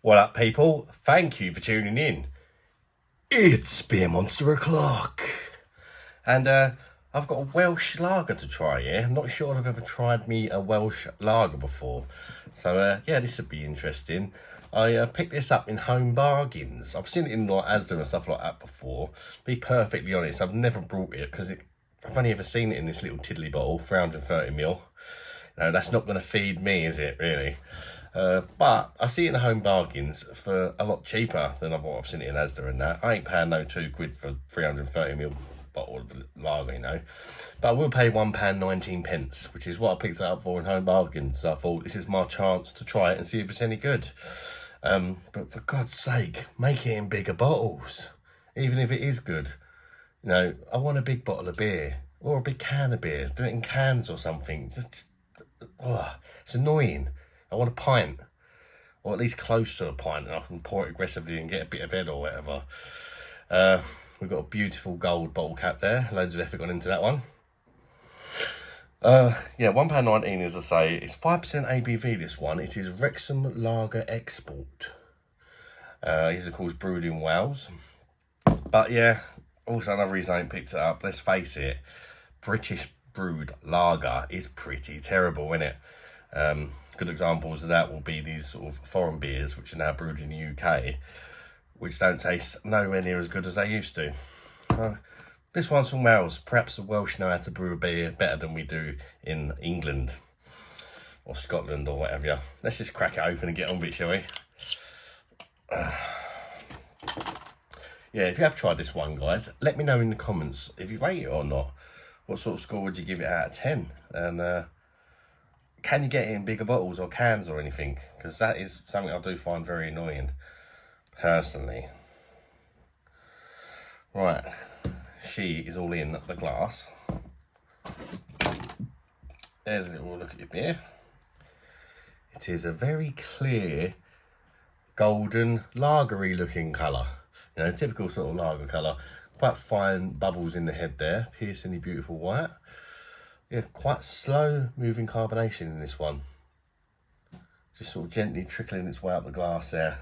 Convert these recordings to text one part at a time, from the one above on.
What up, people? Thank you for tuning in. It's Beer Monster o'clock. And I've got a Welsh lager to try here. I'm not sure I've ever tried me a Welsh lager before. So, yeah, this would be interesting. I picked this up in Home Bargains. I've seen it in like Asda and stuff like that before. Be perfectly honest, I've never brought it because I've only ever seen it in this little tiddly bottle, 330ml. No, that's not going to feed me, is it, really? But I see it in the Home Bargains for a lot cheaper than I've seen it in Asda and that. I ain't paying no £2 for 330ml bottle of lager, you know. But I will pay £1.19, which is what I picked it up for in Home Bargains. So I thought this is my chance to try it and see if it's any good. But for God's sake, make it in bigger bottles. Even if it is good. You know, I want a big bottle of beer or a big can of beer. Do it in cans or something. It's annoying. I want a pint, or at least close to a pint, and I can pour it aggressively and get a bit of head or whatever. We've got a beautiful gold bottle cap there. Loads of effort gone into that one. Yeah, £1.19 as I say. It's 5% ABV, this one. It is Wrexham Lager Export. These are, of course, brewed in Wales. But yeah, also another reason I ain't picked it up. Let's face it, British brewed lager is pretty terrible, isn't it? Good examples of that will be these sort of foreign beers, which are now brewed in the UK, which don't taste nowhere near as good as they used to. This one's from Wales. Perhaps the Welsh know how to brew a beer better than we do in England or Scotland or whatever. Let's just crack it open and get on with it, shall we? Yeah, if you have tried this one, guys, let me know in the comments if you rate it or not. What sort of score would you give it out of 10? And can you get it in bigger bottles or cans or anything? Because that is something I do find very annoying, personally. Right, she is all in the glass. There's a little look at your beer. It is a very clear, golden, lagery looking colour. You know, typical sort of lager colour. Quite fine bubbles in the head there, piercingly beautiful white. Yeah, quite slow moving carbonation in this one. Just sort of gently trickling its way up the glass there.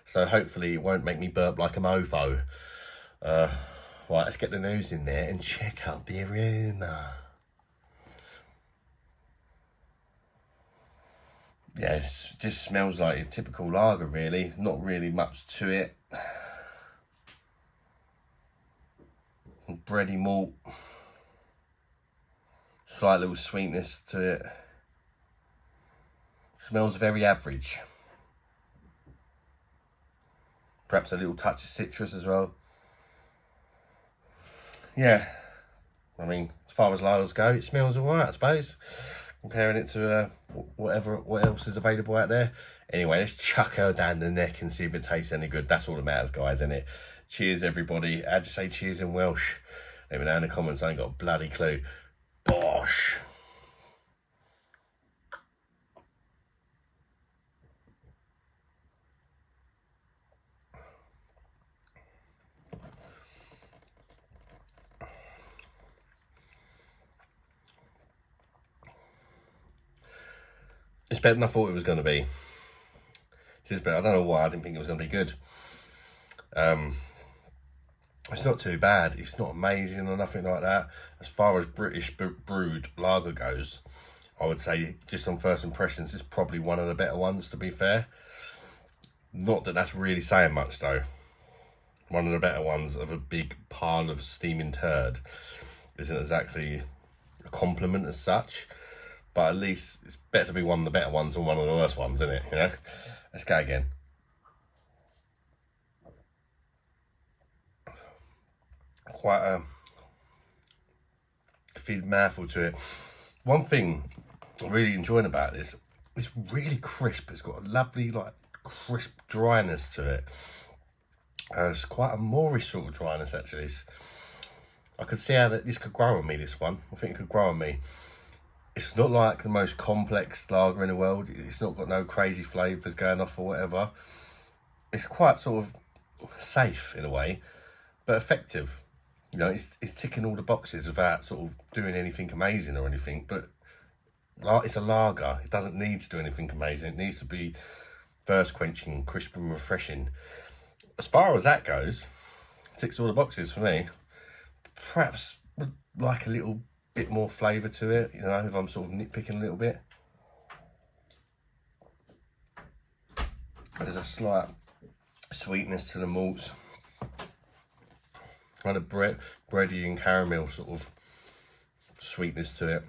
So hopefully it won't make me burp like a mofo. Right, let's get the nose in there and check out the aroma. Yeah, it just smells like a typical lager, really. Not really much to it. Bready malt. Slight little sweetness to it. Smells very average. Perhaps a little touch of citrus as well. Yeah, I mean, as far as lagers go, it smells alright, I suppose. Comparing it to what else is available out there. Anyway, let's chuck her down the neck and see if it tastes any good. That's all that matters, guys, isn't it? Cheers, everybody. How'd you say cheers in Welsh? Let me know in the comments. I ain't got a bloody clue. Bosh. It's better than I thought it was going to be. It's better. I don't know why I didn't think it was going to be good. It's not too bad. It's not amazing or nothing like that. As far as British brewed lager goes, I would say just on first impressions, it's probably one of the better ones, to be fair. Not that that's really saying much, though. One of the better ones of a big pile of steaming turd isn't exactly a compliment as such. But at least it's better to be one of the better ones than one of the worst ones, isn't it? You know? Let's go again. Quite a feed mouthful to it. One thing I'm really enjoying about this, it's really crisp. It's got a lovely, like, crisp dryness to it. It's quite a moorish sort of dryness, actually. I could see how this could grow on me, this one. I think it could grow on me. It's not like the most complex lager in the world. It's not got no crazy flavours going off or whatever. It's quite sort of safe in a way, but effective. You know, it's ticking all the boxes without sort of doing anything amazing or anything. But it's a lager. It doesn't need to do anything amazing. It needs to be thirst quenching, crisp and refreshing. As far as that goes, ticks all the boxes for me. Perhaps would like a little bit more flavour to it, you know, if I'm sort of nitpicking a little bit. There's a slight sweetness to the malts, kind of bready and caramel sort of sweetness to it.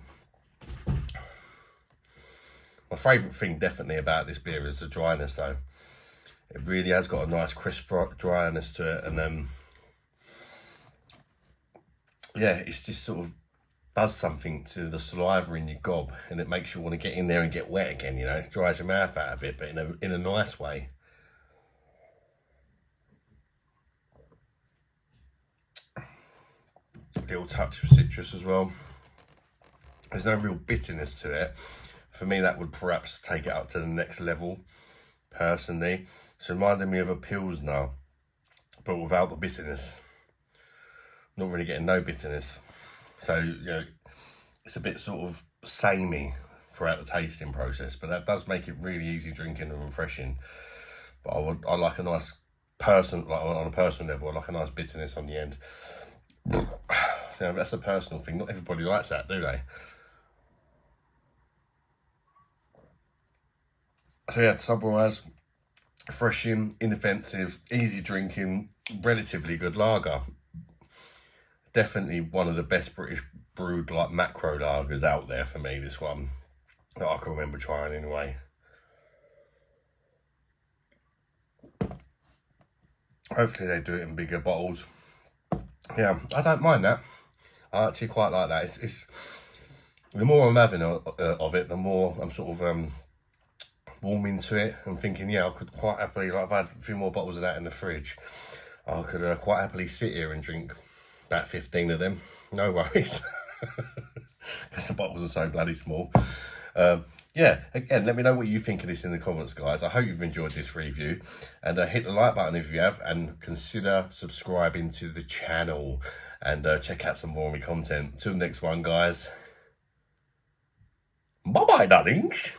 My favourite thing definitely about this beer is the dryness though. It really has got a nice crisp dryness to it, and then yeah, it's just sort of does something to the saliva in your gob, and it makes you want to get in there and get wet again, you know. It dries your mouth out a bit, but in a nice way. Little touch of citrus as well. There's no real bitterness to it. For me, that would perhaps take it up to the next level, personally. It's reminding me of a Pilsner, but without the bitterness. Not really getting no bitterness. So, you know, it's a bit sort of samey throughout the tasting process, but that does make it really easy drinking and refreshing. But I like a nice on a personal level, I like a nice bitterness on the end. So that's a personal thing. Not everybody likes that, do they? So yeah, to summarise, refreshing, inoffensive, easy drinking, relatively good lager. Definitely one of the best British brewed like macro lagers out there for me, this one, that I can remember trying anyway. Hopefully they do it in bigger bottles. Yeah, I don't mind that. I actually quite like that. It's the more I'm having of it, the more I'm sort of warming to it and thinking, yeah, I could quite happily, like, I've had a few more bottles of that in the fridge. I could quite happily sit here and drink about 15 of them, no worries, because the bottles are so bloody small. Yeah, again, let me know what you think of this in the comments, guys. I hope you've enjoyed this review, and hit the like button if you have, and consider subscribing to the channel, and check out some more of my content. Till next one, guys. Bye-bye, darlings.